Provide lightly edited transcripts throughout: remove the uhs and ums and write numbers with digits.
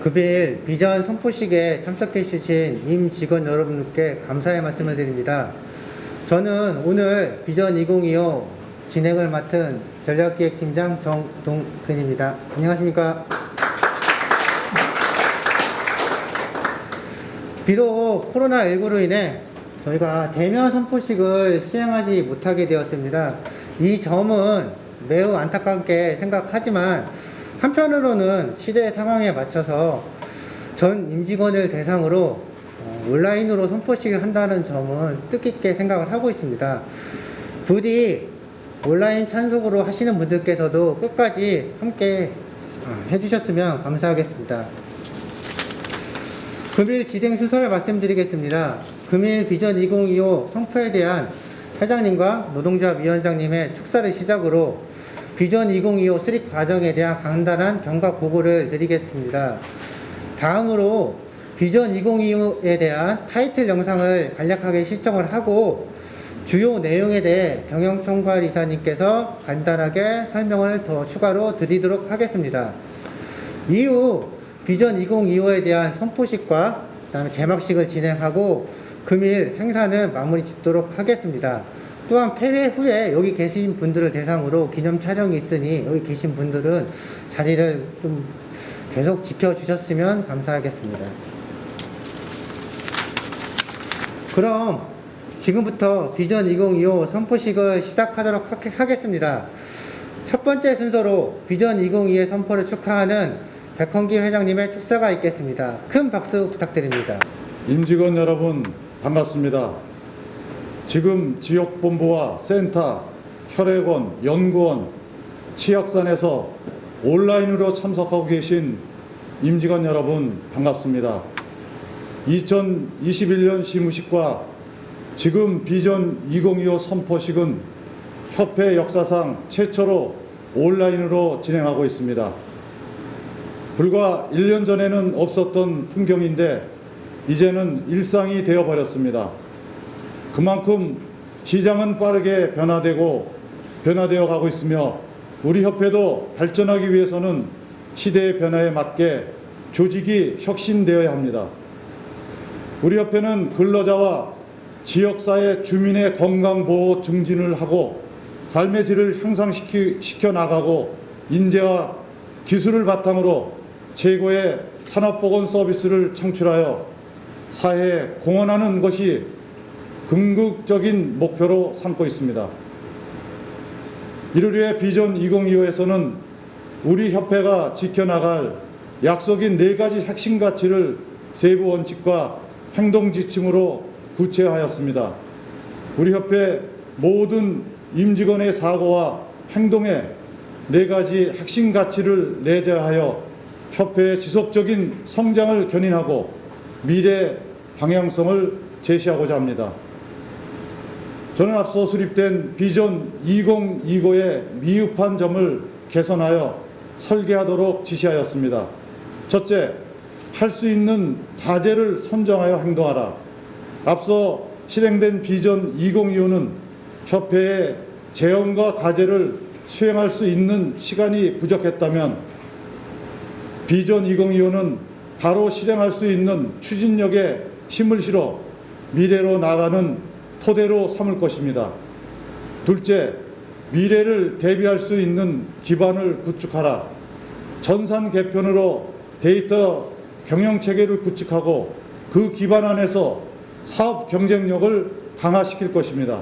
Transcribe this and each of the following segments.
금일 비전 선포식에 참석해 주신 임직원 여러분께 감사의 말씀을 드립니다. 저는 오늘 비전 2025 진행을 맡은 전략기획팀장 정동근입니다. 안녕하십니까? 비록 코로나19로 인해 저희가 대면 선포식을 시행하지 못하게 되었습니다. 이 점은 매우 안타깝게 생각하지만 한편으로는 시대 상황에 맞춰서 전 임직원을 대상으로 온라인으로 선포식을 한다는 점은 뜻깊게 생각을 하고 있습니다. 부디 온라인 참석으로 하시는 분들께서도 끝까지 함께 해주셨으면 감사하겠습니다. 금일 진행 순서를 말씀드리겠습니다. 금일 비전 2025 선포에 대한 회장님과 노동조합위원장님의 축사를 시작으로 비전 2025 수립 과정에 대한 간단한 경과 보고를 드리겠습니다. 다음으로 비전 2025에 대한 타이틀 영상을 간략하게 시청을 하고 주요 내용에 대해 경영총괄 이사님께서 간단하게 설명을 더 추가로 드리도록 하겠습니다. 이후 비전 2025에 대한 선포식과 그다음에 개막식을 진행하고 금일 행사는 마무리 짓도록 하겠습니다. 또한 폐회 후에 여기 계신 분들을 대상으로 기념 촬영이 있으니 여기 계신 분들은 자리를 좀 계속 지켜주셨으면 감사하겠습니다. 그럼 지금부터 비전 2025 선포식을 시작하도록 하겠습니다. 첫 번째 순서로 비전 2025의 선포를 축하하는 백헌기 회장님의 축사가 있겠습니다. 큰 박수 부탁드립니다. 임직원 여러분 반갑습니다. 지금 지역본부와 센터, 혈액원, 연구원, 치약산에서 온라인으로 참석하고 계신 임직원 여러분 반갑습니다. 2021년 시무식과 지금 비전 2025 선포식은 협회 역사상 최초로 온라인으로 진행하고 있습니다. 불과 1년 전에는 없었던 풍경인데 이제는 일상이 되어버렸습니다. 그만큼 시장은 빠르게 변화되어 가고 있으며 우리 협회도 발전하기 위해서는 시대의 변화에 맞게 조직이 혁신되어야 합니다. 우리 협회는 근로자와 지역사회 주민의 건강보호 증진을 하고 삶의 질을 향상시켜 나가고 인재와 기술을 바탕으로 최고의 산업보건 서비스를 창출하여 사회에 공헌하는 것이 궁극적인 목표로 삼고 있습니다. 이를 위해 비전 2025에서는 우리 협회가 지켜나갈 약속인 4가지 핵심 가치를 세부 원칙과 행동 지침으로 구체화하였습니다. 우리 협회 모든 임직원의 사고와 행동에 4가지 핵심 가치를 내재하여 협회의 지속적인 성장을 견인하고 미래 방향성을 제시하고자 합니다. 저는 앞서 수립된 비전 2025의 미흡한 점을 개선하여 설계하도록 지시하였습니다. 첫째, 할 수 있는 과제를 선정하여 행동하라. 앞서 실행된 비전 2025는 협회의 재원과 과제를 수행할 수 있는 시간이 부족했다면 비전 2025는 바로 실행할 수 있는 추진력에 힘을 실어 미래로 나아가는 토대로 삼을 것입니다. 둘째, 미래를 대비할 수 있는 기반을 구축하라. 전산 개편으로 데이터 경영체계를 구축하고 그 기반 안에서 사업 경쟁력을 강화시킬 것입니다.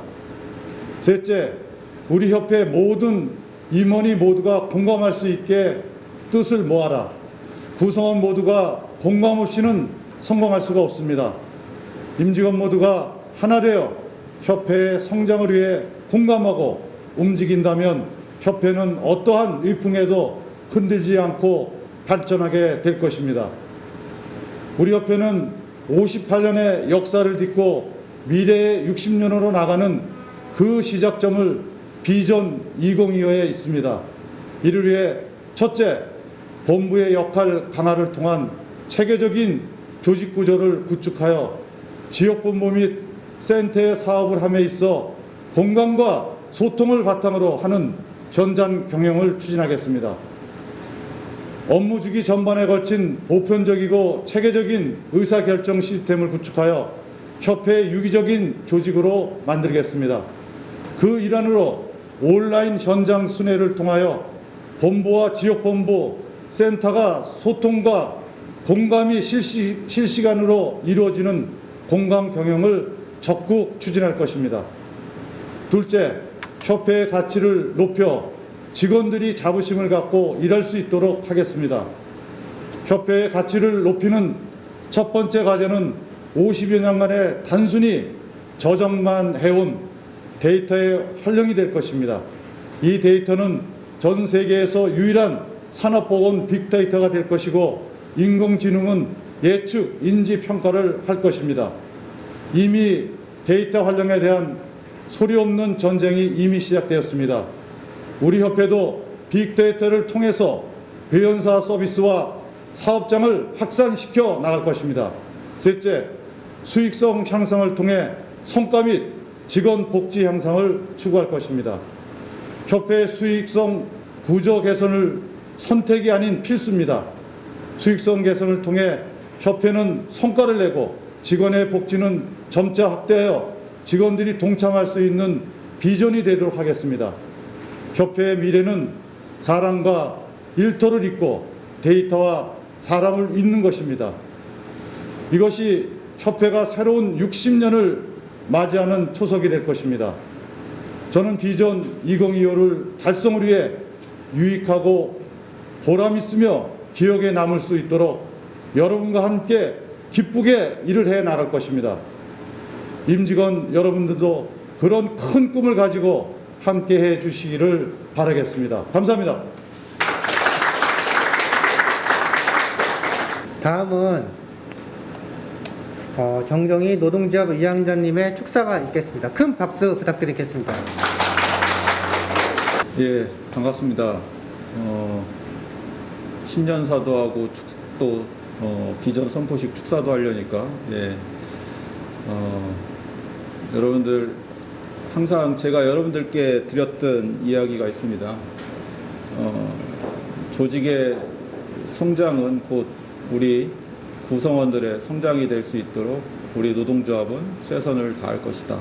셋째, 우리 협회 모든 임원이 모두가 공감할 수 있게 뜻을 모아라. 구성원 모두가 공감 없이는 성공할 수가 없습니다. 임직원 모두가 하나 되어 협회의 성장을 위해 공감하고 움직인다면 협회는 어떠한 위풍에도 흔들리지 않고 발전하게 될 것입니다. 우리 협회는 58년의 역사를 딛고 미래의 60년으로 나가는 그 시작점을 비전 2025에 있습니다. 이를 위해 첫째, 본부의 역할 강화를 통한 체계적인 조직 구조를 구축하여 지역본부 및 센터의 사업을 함에 있어 공감과 소통을 바탕으로 하는 현장 경영을 추진하겠습니다. 업무 주기 전반에 걸친 보편적이고 체계적인 의사결정 시스템을 구축하여 협회의 유기적인 조직으로 만들겠습니다. 그 일환으로 온라인 현장 순회를 통하여 본부와 지역본부, 센터가 소통과 공감이 실시간으로 이루어지는 공감 경영을 적극 추진할 것입니다. 둘째, 협회의 가치를 높여 직원들이 자부심을 갖고 일할 수 있도록 하겠습니다. 협회의 가치를 높이는 첫 번째 과제는 50여 년간의 단순히 저장만 해온 데이터의 활용이 될 것입니다. 이 데이터는 전 세계에서 유일한 산업보건 빅데이터가 될 것이고 인공지능은 예측, 인지 평가를 할 것입니다. 이미 데이터 활용에 대한 소리 없는 전쟁이 이미 시작되었습니다. 우리 협회도 빅데이터를 통해서 회원사 서비스와 사업장을 확산시켜 나갈 것입니다. 셋째, 수익성 향상을 통해 성과 및 직원 복지 향상을 추구할 것입니다. 협회 수익성 구조 개선을 선택이 아닌 필수입니다. 수익성 개선을 통해 협회는 성과를 내고 직원의 복지는 점차 확대하여 직원들이 동참할 수 있는 비전이 되도록 하겠습니다. 협회의 미래는 사람과 일터를 잇고 데이터와 사람을 잇는 것입니다. 이것이 협회가 새로운 60년을 맞이하는 초석이 될 것입니다. 저는 비전 2025를 달성을 위해 유익하고 보람 있으며 기억에 남을 수 있도록 여러분과 함께 기쁘게 일을 해 나갈 것입니다. 임직원 여러분들도 그런 큰 꿈을 가지고 함께 해 주시기를 바라겠습니다. 감사합니다. 다음은 정정희 노동조합 위원장님의 축사가 있겠습니다. 큰 박수 부탁드리겠습니다. 예, 반갑습니다. 신년사도 하고 또 비전 선포식 축사도 하려니까 여러분들 항상 제가 여러분들께 드렸던 이야기가 있습니다. 조직의 성장은 곧 우리 구성원들의 성장이 될 수 있도록 우리 노동조합은 최선을 다할 것이다.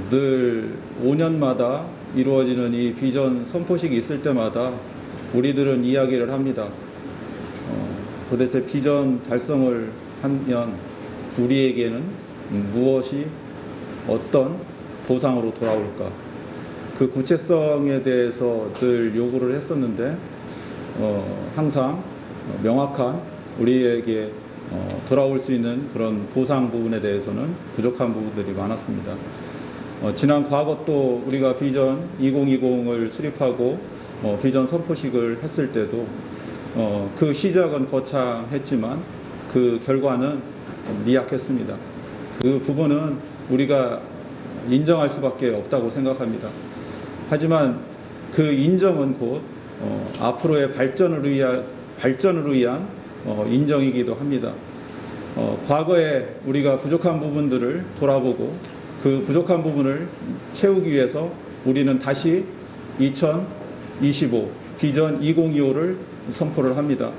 늘 5년마다 이루어지는 이 비전 선포식이 있을 때마다 우리들은 이야기를 합니다. 도대체 비전 달성을 하면 우리에게는 무엇이 어떤 보상으로 돌아올까? 그 구체성에 대해서 늘 요구를 했었는데 항상 명확한 우리에게 돌아올 수 있는 그런 보상 부분에 대해서는 부족한 부분들이 많았습니다. 지난 과거 또 우리가 비전 2020을 수립하고 비전 선포식을 했을 때도 그 시작은 거창했지만 그 결과는 미약했습니다. 그 부분은 우리가 인정할 수밖에 없다고 생각합니다. 하지만 그 인정은 곧 앞으로의 발전을 위한 인정이기도 합니다. 과거에 우리가 부족한 부분들을 돌아보고 그 부족한 부분을 채우기 위해서 우리는 다시 2025 비전 2025를 선포를 합니다.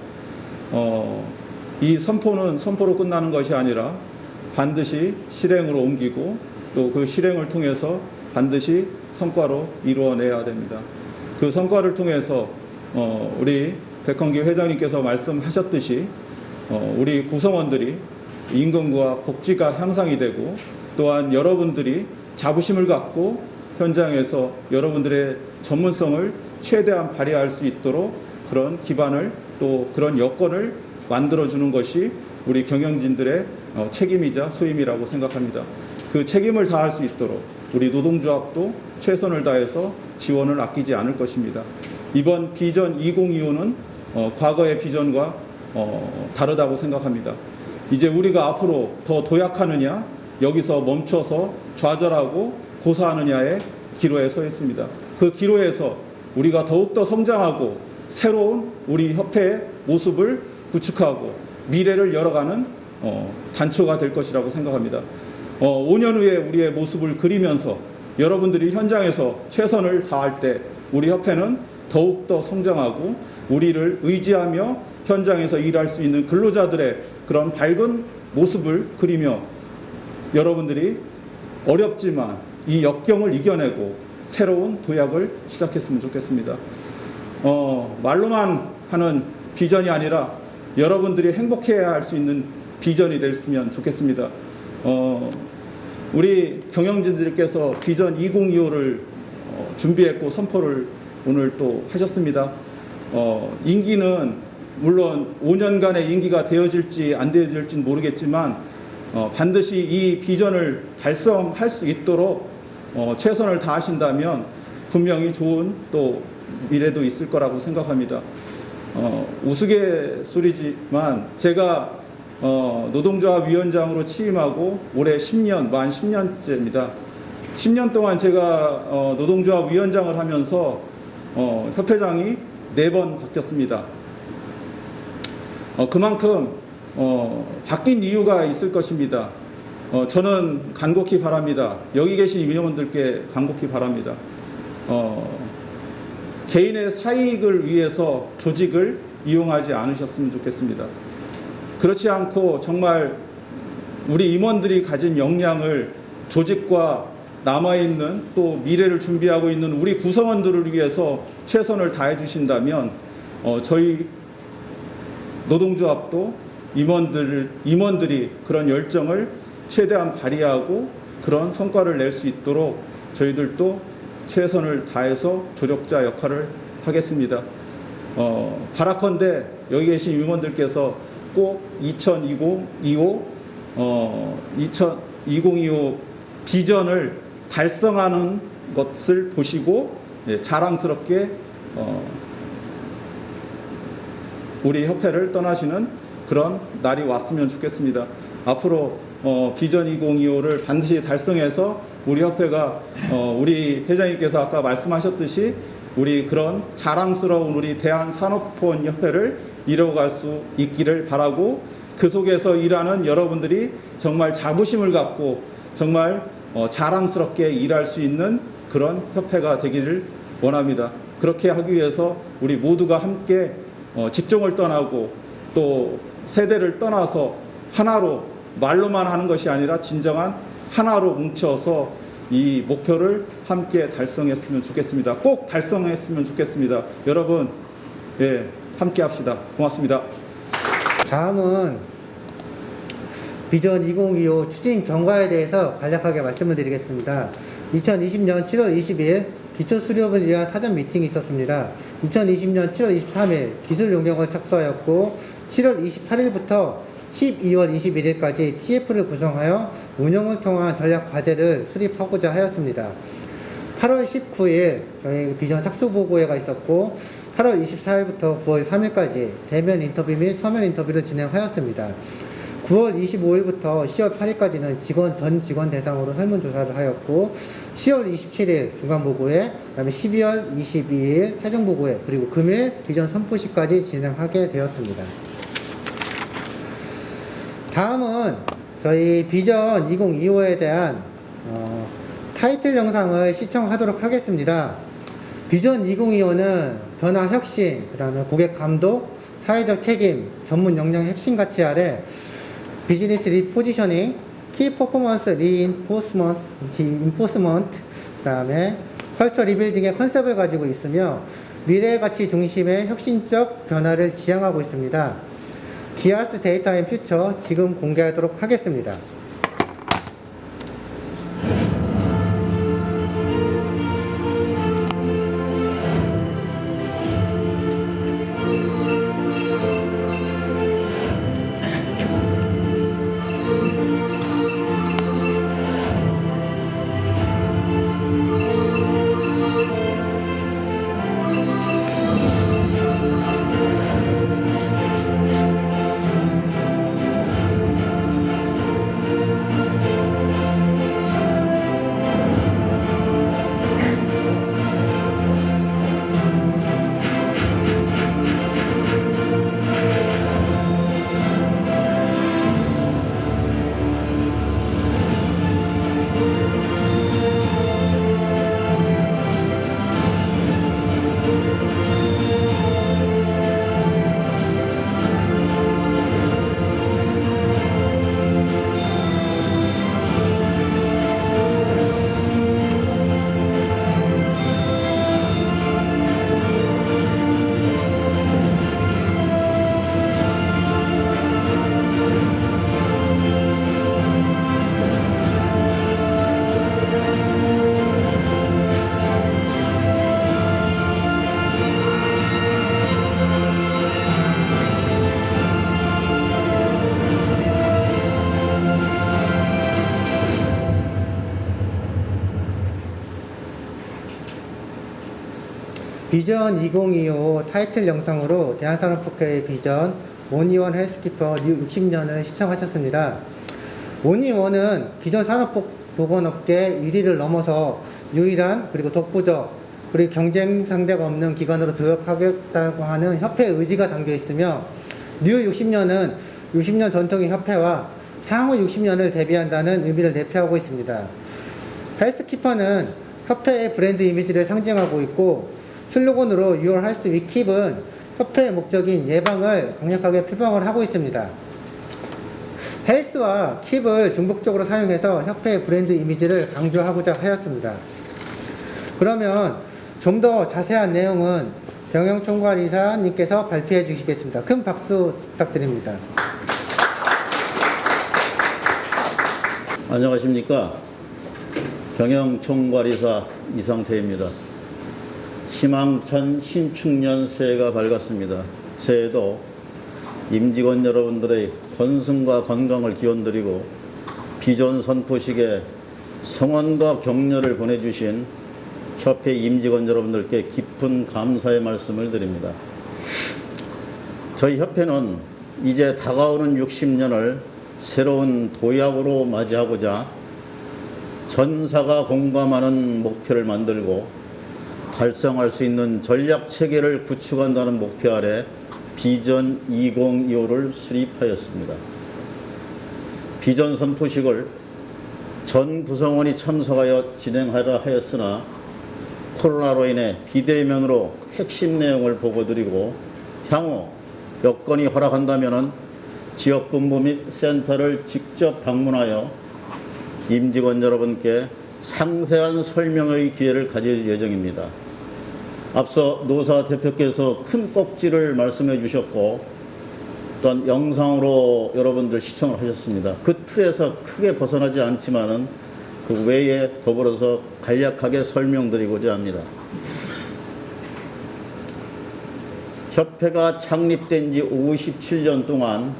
이 선포는 선포로 끝나는 것이 아니라 반드시 실행으로 옮기고 또 그 실행을 통해서 반드시 성과로 이루어내야 됩니다. 그 성과를 통해서 우리 백헌기 회장님께서 말씀하셨듯이 우리 구성원들이 임금과 복지가 향상이 되고 또한 여러분들이 자부심을 갖고 현장에서 여러분들의 전문성을 최대한 발휘할 수 있도록 그런 기반을 또 그런 여건을 만들어주는 것이 우리 경영진들의 책임이자 소임이라고 생각합니다. 그 책임을 다할 수 있도록 우리 노동조합도 최선을 다해서 지원을 아끼지 않을 것입니다. 이번 비전 2025는 과거의 비전과 다르다고 생각합니다. 이제 우리가 앞으로 더 도약하느냐, 여기서 멈춰서 좌절하고 고사하느냐의 기로에 서 있습니다. 그 기로에서 우리가 더욱더 성장하고 새로운 우리 협회의 모습을 구축하고 미래를 열어가는 단초가 될 것이라고 생각합니다. 5년 후에 우리의 모습을 그리면서 여러분들이 현장에서 최선을 다할 때 우리 협회는 더욱더 성장하고 우리를 의지하며 현장에서 일할 수 있는 근로자들의 그런 밝은 모습을 그리며 여러분들이 어렵지만 이 역경을 이겨내고 새로운 도약을 시작했으면 좋겠습니다. 말로만 하는 비전이 아니라 여러분들이 행복해야 할 수 있는 비전이 됐으면 좋겠습니다. 우리 경영진들께서 비전 2025를 준비했고 선포를 오늘 또 하셨습니다. 임기는 물론 5년간의 임기가 되어질지 안 되어질지 모르겠지만 반드시 이 비전을 달성할 수 있도록 최선을 다하신다면 분명히 좋은 또 미래도 있을 거라고 생각합니다. 우스갯소리지만 제가 노동조합위원장으로 취임하고 올해 만 10년째입니다. 10년 동안 제가 노동조합위원장을 하면서 협회장이 4번 바뀌었습니다. 그만큼 바뀐 이유가 있을 것입니다. 저는 간곡히 바랍니다. 여기 계신 위원들께 간곡히 바랍니다. 개인의 사익을 위해서 조직을 이용하지 않으셨으면 좋겠습니다. 그렇지 않고 정말 우리 임원들이 가진 역량을 조직과 남아있는 또 미래를 준비하고 있는 우리 구성원들을 위해서 최선을 다해 주신다면 저희 노동조합도 임원들이 그런 열정을 최대한 발휘하고 그런 성과를 낼 수 있도록 저희들도 최선을 다해서 조력자 역할을 하겠습니다. 바라컨대 여기 계신 임원들께서 꼭 2025 비전을 달성하는 것을 보시고 자랑스럽게 우리 협회를 떠나시는 그런 날이 왔으면 좋겠습니다. 앞으로 비전 2025를 반드시 달성해서 우리 협회가 우리 회장님께서 아까 말씀하셨듯이 우리 그런 자랑스러운 우리 대한산업포원 협회를 이뤄갈 수 있기를 바라고 그 속에서 일하는 여러분들이 정말 자부심을 갖고 정말 자랑스럽게 일할 수 있는 그런 협회가 되기를 원합니다. 그렇게 하기 위해서 우리 모두가 함께 직종을 떠나고 또 세대를 떠나서 하나로 말로만 하는 것이 아니라 진정한 하나로 뭉쳐서 이 목표를 함께 달성했으면 좋겠습니다. 꼭 달성했으면 좋겠습니다. 여러분, 함께 합시다. 고맙습니다. 다음은 비전 2025 추진 경과에 대해서 간략하게 말씀을 드리겠습니다. 2020년 7월 20일 기초 수립을 위한 사전 미팅이 있었습니다. 2020년 7월 23일 기술 용역을 착수하였고 7월 28일부터 12월 21일까지 TF를 구성하여 운영을 통한 전략 과제를 수립하고자 하였습니다. 8월 19일 저희 비전 착수 보고회가 있었고 8월 24일부터 9월 3일까지 대면 인터뷰 및 서면 인터뷰를 진행하였습니다. 9월 25일부터 10월 8일까지는 전 직원 대상으로 설문조사를 하였고 10월 27일 중간보고회, 그다음에 12월 22일 최종보고회, 그리고 금일 비전 선포식까지 진행하게 되었습니다. 다음은 저희 비전 2025에 대한 타이틀 영상을 시청하도록 하겠습니다. 비전 2025는 변화 혁신, 그 다음에 고객 감독, 사회적 책임, 전문 역량 핵심 가치 아래 비즈니스 리포지셔닝, 키 퍼포먼스 리인포스먼트, 그 다음에 컬처 리빌딩의 컨셉을 가지고 있으며 미래의 가치 중심의 혁신적 변화를 지향하고 있습니다. 기아스 데이터 앤 퓨처 지금 공개하도록 하겠습니다. 비전 2025 타이틀 영상으로 대한산업폭회의 비전 온리원 헬스키퍼 뉴 60년을 시청하셨습니다. 온리원은 기존 산업보건업계 1위를 넘어서 유일한 그리고 독보적 그리고 경쟁 상대가 없는 기관으로 도약하겠다고 하는 협회의 의지가 담겨 있으며 뉴 60년은 60년 전통의 협회와 향후 60년을 대비한다는 의미를 내포하고 있습니다. 헬스키퍼는 협회의 브랜드 이미지를 상징하고 있고 슬로건으로 Your Health We Keep은 협회의 목적인 예방을 강력하게 표방을 하고 있습니다. 헬스와 킵을 중복적으로 사용해서 협회의 브랜드 이미지를 강조하고자 하였습니다. 그러면 좀 더 자세한 내용은 경영총괄이사님께서 발표해 주시겠습니다. 큰 박수 부탁드립니다. 안녕하십니까. 경영총괄이사 이상태입니다. 희망찬 신축년 새해가 밝았습니다. 새해도 임직원 여러분들의 건승과 건강을 기원드리고 비전 선포식에 성원과 격려를 보내주신 협회 임직원 여러분들께 깊은 감사의 말씀을 드립니다. 저희 협회는 이제 다가오는 60년을 새로운 도약으로 맞이하고자 전사가 공감하는 목표를 만들고 달성할 수 있는 전략 체계를 구축한다는 목표 아래 비전 2025를 수립하였습니다. 비전 선포식을 전 구성원이 참석하여 진행하려 하였으나 코로나로 인해 비대면으로 핵심 내용을 보고드리고 향후 여건이 허락한다면 지역본부 및 센터를 직접 방문하여 임직원 여러분께 상세한 설명의 기회를 가질 예정입니다. 앞서 노사 대표께서 큰 꼭지를 말씀해 주셨고 또한 영상으로 여러분들 시청을 하셨습니다. 그 틀에서 크게 벗어나지 않지만은 그 외에 더불어서 간략하게 설명드리고자 합니다. 협회가 창립된 지 57년 동안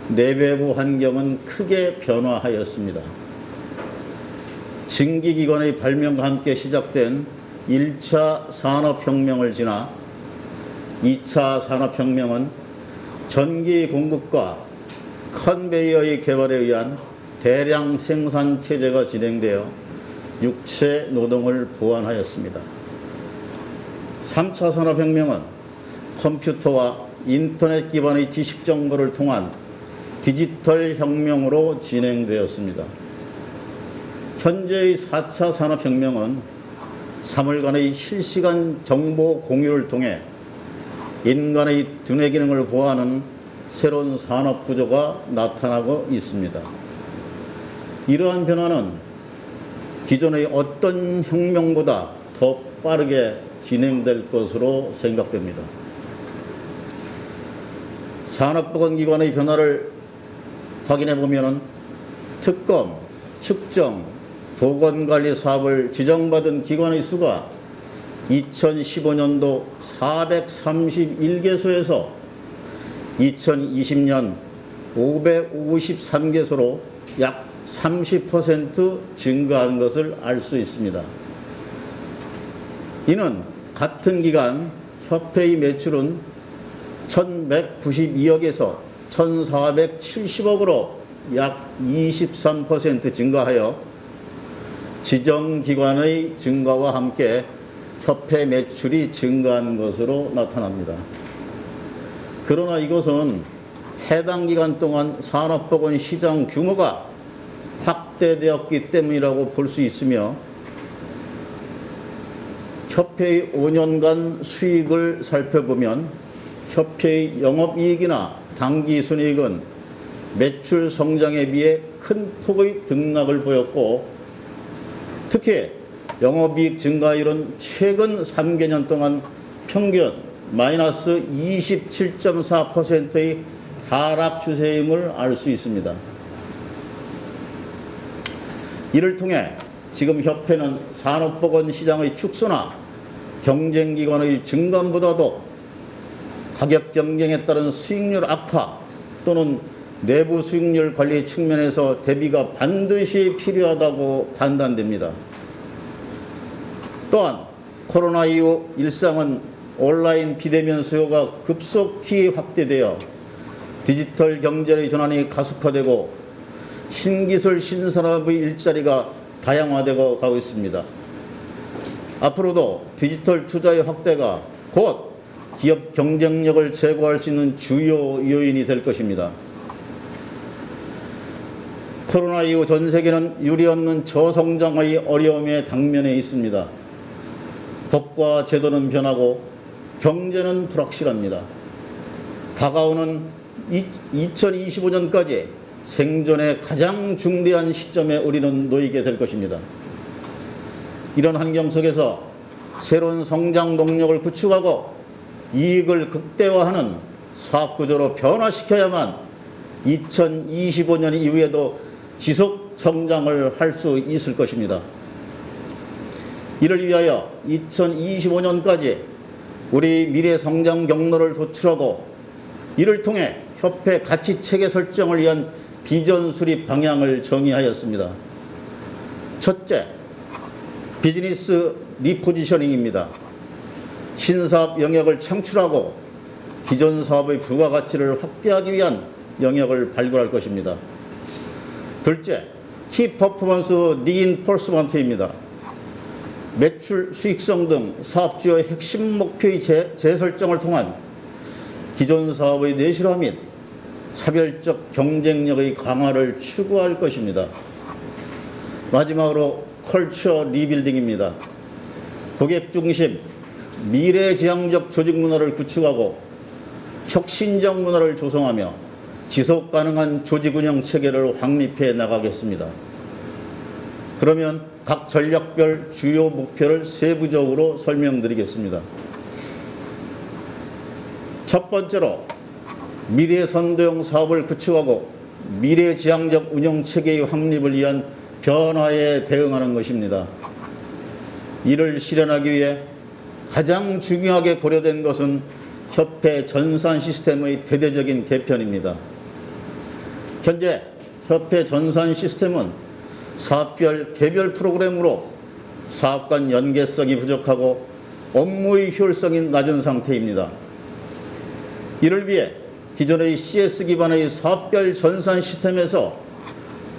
내외부 환경은 크게 변화하였습니다. 증기기관의 발명과 함께 시작된 1차 산업혁명을 지나 2차 산업혁명은 전기 공급과 컨베이어의 개발에 의한 대량 생산 체제가 진행되어 육체 노동을 보완하였습니다. 3차 산업혁명은 컴퓨터와 인터넷 기반의 지식 정보를 통한 디지털 혁명으로 진행되었습니다. 현재의 4차 산업혁명은 3월간의 실시간 정보 공유를 통해 인간의 두뇌 기능을 보호하는 새로운 산업 구조가 나타나고 있습니다. 이러한 변화는 기존의 어떤 혁명보다 더 빠르게 진행될 것으로 생각됩니다. 산업보건기관의 변화를 확인해 보면 특검, 측정, 보건관리 사업을 지정받은 기관의 수가 2015년도 431개소에서 2020년 553개소로 약 30% 증가한 것을 알 수 있습니다. 이는 같은 기간 협회의 매출은 1192억에서 1470억으로 약 23% 증가하여 지정기관의 증가와 함께 협회 매출이 증가한 것으로 나타납니다. 그러나 이것은 해당 기간 동안 산업보건 시장 규모가 확대되었기 때문이라고 볼 수 있으며 협회의 5년간 수익을 살펴보면 협회의 영업이익이나 당기순이익은 매출 성장에 비해 큰 폭의 등락을 보였고 특히 영업이익 증가율은 최근 3개년 동안 평균 마이너스 27.4%의 하락 추세임을 알 수 있습니다. 이를 통해 지금 협회는 산업보건 시장의 축소나 경쟁기관의 증감보다도 가격 경쟁에 따른 수익률 악화 또는 내부 수익률 관리 측면에서 대비가 반드시 필요하다고 판단됩니다. 또한 코로나 이후 일상은 온라인 비대면 수요가 급속히 확대되어 디지털 경제의 전환이 가속화되고 신기술 신산업의 일자리가 다양화되고 가고 있습니다. 앞으로도 디지털 투자의 확대가 곧 기업 경쟁력을 제고할 수 있는 주요 요인이 될 것입니다. 코로나 이후 전 세계는 유례없는 저성장의 어려움에 당면해 있습니다. 법과 제도는 변하고 경제는 불확실합니다. 다가오는 2025년까지 생존의 가장 중대한 시점에 우리는 놓이게 될 것입니다. 이런 환경 속에서 새로운 성장 동력을 구축하고 이익을 극대화하는 사업 구조로 변화시켜야만 2025년 이후에도 지속 성장을 할 수 있을 것입니다. 이를 위하여 2025년까지 우리 미래 성장 경로를 도출하고 이를 통해 협회 가치 체계 설정을 위한 비전 수립 방향을 정의하였습니다. 첫째, 비즈니스 리포지셔닝입니다. 신사업 영역을 창출하고 기존 사업의 부가가치를 확대하기 위한 영역을 발굴할 것입니다. 둘째, 키 퍼포먼스 리인포스먼트입니다. 매출, 수익성 등 사업주의 핵심 목표의 재설정을 통한 기존 사업의 내실화 및 차별적 경쟁력의 강화를 추구할 것입니다. 마지막으로 컬처 리빌딩입니다. 고객 중심, 미래지향적 조직 문화를 구축하고 혁신적 문화를 조성하며 지속 가능한 조직 운영 체계를 확립해 나가겠습니다. 그러면 각 전략별 주요 목표를 세부적으로 설명드리겠습니다. 첫 번째로 미래 선도형 사업을 구축하고 미래지향적 운영 체계의 확립을 위한 변화에 대응하는 것입니다. 이를 실현하기 위해 가장 중요하게 고려된 것은 협회 전산 시스템의 대대적인 개편입니다. 현재 협회 전산 시스템은 사업별 개별 프로그램으로 사업 간 연계성이 부족하고 업무의 효율성이 낮은 상태입니다. 이를 위해 기존의 CS 기반의 사업별 전산 시스템에서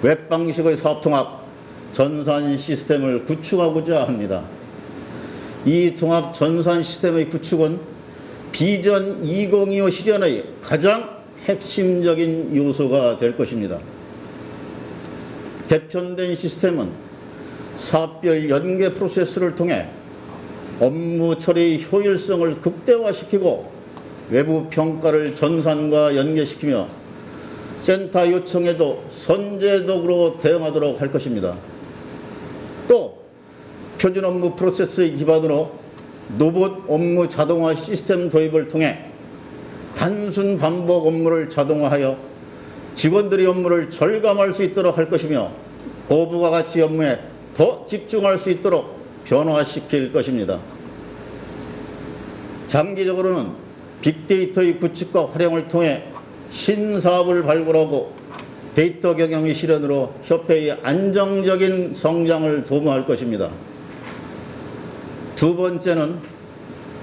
웹 방식의 사업통합 전산 시스템을 구축하고자 합니다. 이 통합 전산 시스템의 구축은 비전 2025 실현의 가장 핵심적인 요소가 될 것입니다. 개편된 시스템은 사업별 연계 프로세스를 통해 업무 처리 효율성을 극대화시키고 외부 평가를 전산과 연계시키며 센터 요청에도 선제적으로 대응하도록 할 것입니다. 또 표준 업무 프로세스의 기반으로 로봇 업무 자동화 시스템 도입을 통해 단순 반복 업무를 자동화하여 직원들의 업무를 절감할 수 있도록 할 것이며 고부가가치 업무에 더 집중할 수 있도록 변화시킬 것입니다. 장기적으로는 빅데이터의 구축과 활용을 통해 신사업을 발굴하고 데이터 경영의 실현으로 협회의 안정적인 성장을 도모할 것입니다. 두 번째는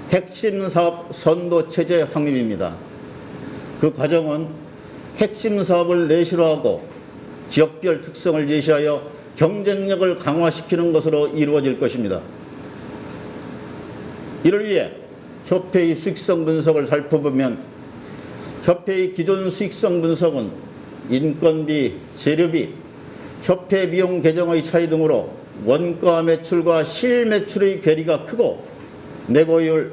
핵심 사업 선도 체제 확립입니다. 그 과정은 핵심 사업을 내실화하고 지역별 특성을 제시하여 경쟁력을 강화시키는 것으로 이루어질 것입니다. 이를 위해 협회의 수익성 분석을 살펴보면 협회의 기존 수익성 분석은 인건비, 재료비, 협회 비용 계정의 차이 등으로 원가 매출과 실매출의 괴리가 크고 내고율,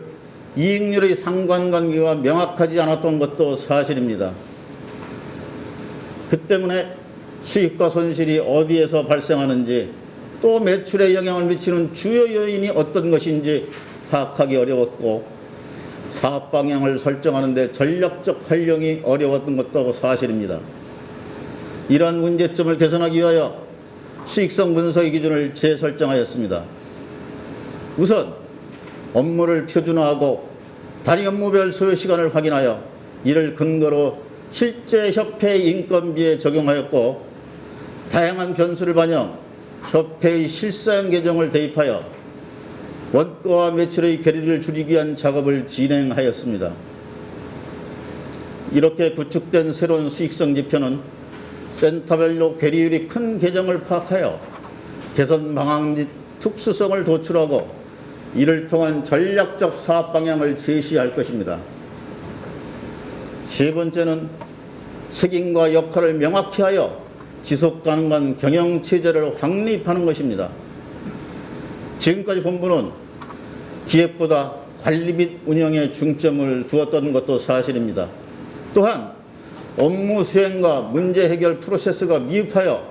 이익률의 상관관계가 명확하지 않았던 것도 사실입니다. 그 때문에 수익과 손실이 어디에서 발생하는지 또 매출에 영향을 미치는 주요 요인이 어떤 것인지 파악하기 어려웠고 사업 방향을 설정하는 데 전략적 활용이 어려웠던 것도 사실입니다. 이러한 문제점을 개선하기 위하여 수익성 분석의 기준을 재설정하였습니다. 우선 업무를 표준화하고 단위 업무별 소요 시간을 확인하여 이를 근거로 실제 협회 인건비에 적용하였고 다양한 변수를 반영 협회의 실사용 계정을 대입하여 원가와 매출의 괴리를 줄이기 위한 작업을 진행하였습니다. 이렇게 구축된 새로운 수익성 지표는 센터별로 괴리율이 큰 계정을 파악하여 개선 방안 및 특수성을 도출하고 이를 통한 전략적 사업 방향을 제시할 것입니다. 세 번째는 책임과 역할을 명확히 하여 지속 가능한 경영 체제를 확립하는 것입니다. 지금까지 본부는 기획보다 관리 및 운영에 중점을 두었던 것도 사실입니다. 또한 업무 수행과 문제 해결 프로세스가 미흡하여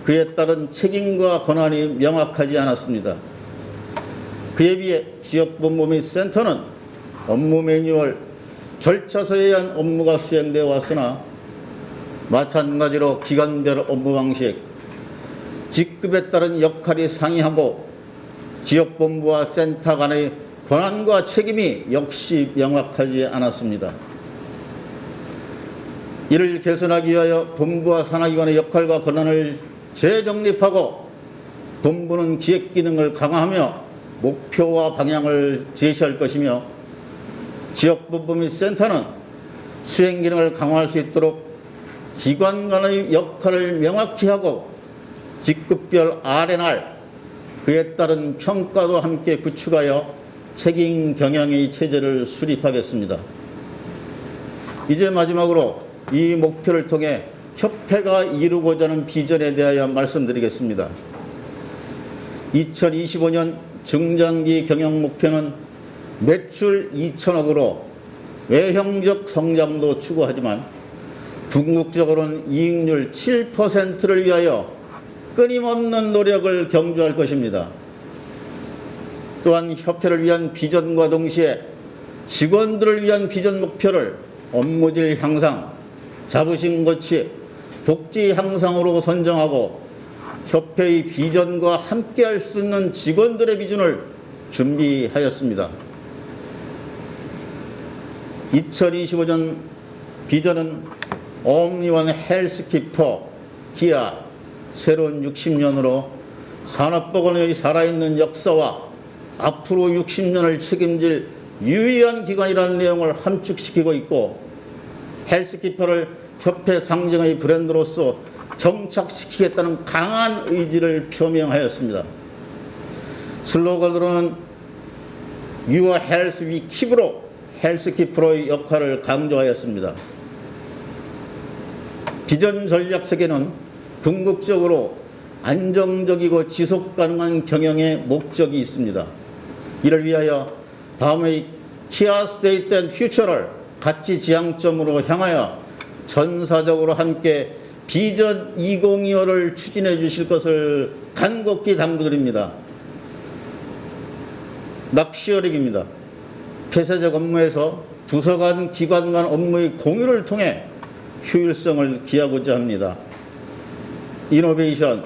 그에 따른 책임과 권한이 명확하지 않았습니다. 그에 비해 지역본부 및 센터는 업무 매뉴얼, 절차서에 의한 업무가 수행되어 왔으나 마찬가지로 기관별 업무 방식, 직급에 따른 역할이 상이하고 지역본부와 센터 간의 권한과 책임이 역시 명확하지 않았습니다. 이를 개선하기 위하여 본부와 산하기관의 역할과 권한을 재정립하고 본부는 기획 기능을 강화하며 목표와 방향을 제시할 것이며 지역본부 및 센터는 수행 기능을 강화할 수 있도록 기관 간의 역할을 명확히 하고 직급별 R&R, 그에 따른 평가도 함께 구축하여 책임 경영의 체제를 수립하겠습니다. 이제 마지막으로 이 목표를 통해 협회가 이루고자 하는 비전에 대하여 말씀드리겠습니다. 2025년 중장기 경영 목표는 매출 2천억으로 외형적 성장도 추구하지만 궁극적으로는 이익률 7%를 위하여 끊임없는 노력을 경주할 것입니다. 또한 협회를 위한 비전과 동시에 직원들을 위한 비전 목표를 업무질 향상, 자부심 고취, 복지 향상으로 선정하고 협회의 비전과 함께할 수 있는 직원들의 비전을 준비하였습니다. 2025년 비전은 옴니원 헬스키퍼 기아 새로운 60년으로 산업보건의 살아있는 역사와 앞으로 60년을 책임질 유의한 기관이라는 내용을 함축시키고 있고 헬스키퍼를 협회 상징의 브랜드로서 정착시키겠다는 강한 의지를 표명하였습니다. 슬로건으로는 Your Health We Keep으로 헬스키퍼의 역할을 강조하였습니다. 비전 전략 세계는 궁극적으로 안정적이고 지속 가능한 경영의 목적이 있습니다. 이를 위하여 다음의 Kia State and Future를 가치 지향점으로 향하여 전사적으로 함께 비전 2025를 추진해 주실 것을 간곡히 당부드립니다. 납시어릭입니다. 폐쇄적 업무에서 부서 간 기관 간 업무의 공유를 통해 효율성을 기하고자 합니다. 이노베이션,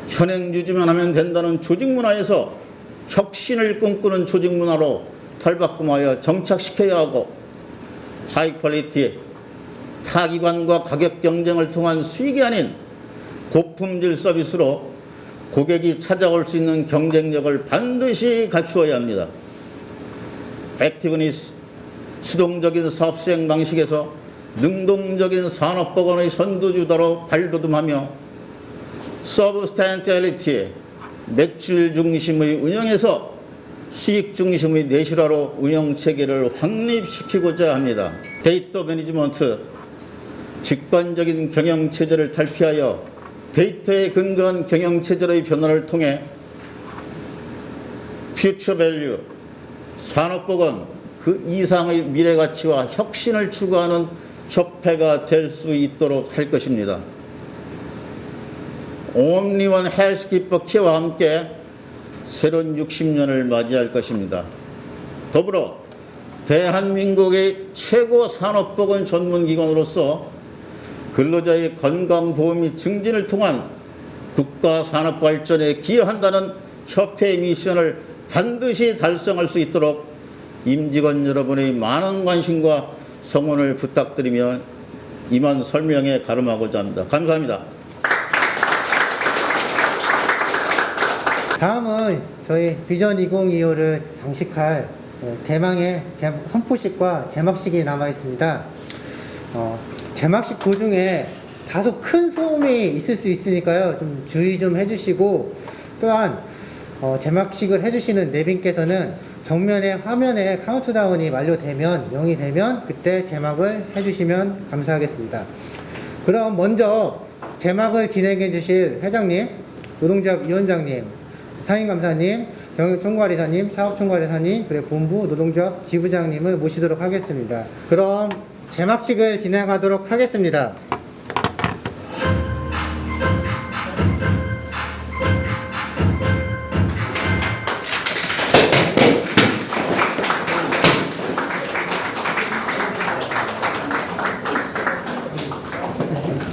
현행 유지만 하면 된다는 조직 문화에서 혁신을 꿈꾸는 조직 문화로 탈바꿈하여 정착시켜야 하고 하이 퀄리티, 타기관과 가격 경쟁을 통한 수익이 아닌 고품질 서비스로 고객이 찾아올 수 있는 경쟁력을 반드시 갖추어야 합니다. 액티브니스, 수동적인 사업 수행 방식에서 능동적인 산업보건의 선두주자로 발돋움하며 서브스탠티얼리티, 매출 중심의 운영에서 수익 중심의 내실화로 운영체계를 확립시키고자 합니다. 데이터 매니지먼트, 직관적인 경영체제를 탈피하여 데이터에 근거한 경영체제의 변화를 통해 퓨처 밸류, 산업보건 그 이상의 미래가치와 혁신을 추구하는 협회가 될 수 있도록 할 것입니다. 옴니원 헬스키퍼 키와 함께 새로운 60년을 맞이할 것입니다. 더불어 대한민국의 최고 산업보건 전문기관으로서 근로자의 건강보험 및 증진을 통한 국가 산업 발전에 기여한다는 협회의 미션을 반드시 달성할 수 있도록 임직원 여러분의 많은 관심과 성원을 부탁드리며 이만 설명에 가름하고자 합니다. 감사합니다. 다음은 저희 비전 2025를 장식할 대망의 선포식과 제막식이 남아 있습니다. 제막식 도중에 다소 큰 소음이 있을 수 있으니까요. 좀 주의 좀 해주시고, 또한 제막식을 해주시는 내빈께서는 정면에 화면에 카운트다운이 완료되면 0이 되면 그때 제막을 해주시면 감사하겠습니다. 그럼 먼저 제막을 진행해 주실 회장님, 노동조합위원장님, 상임감사님, 경영총괄이사님, 사업총괄이사님, 그리고 본부 노동조합 지부장님을 모시도록 하겠습니다. 그럼 제막식을 진행하도록 하겠습니다.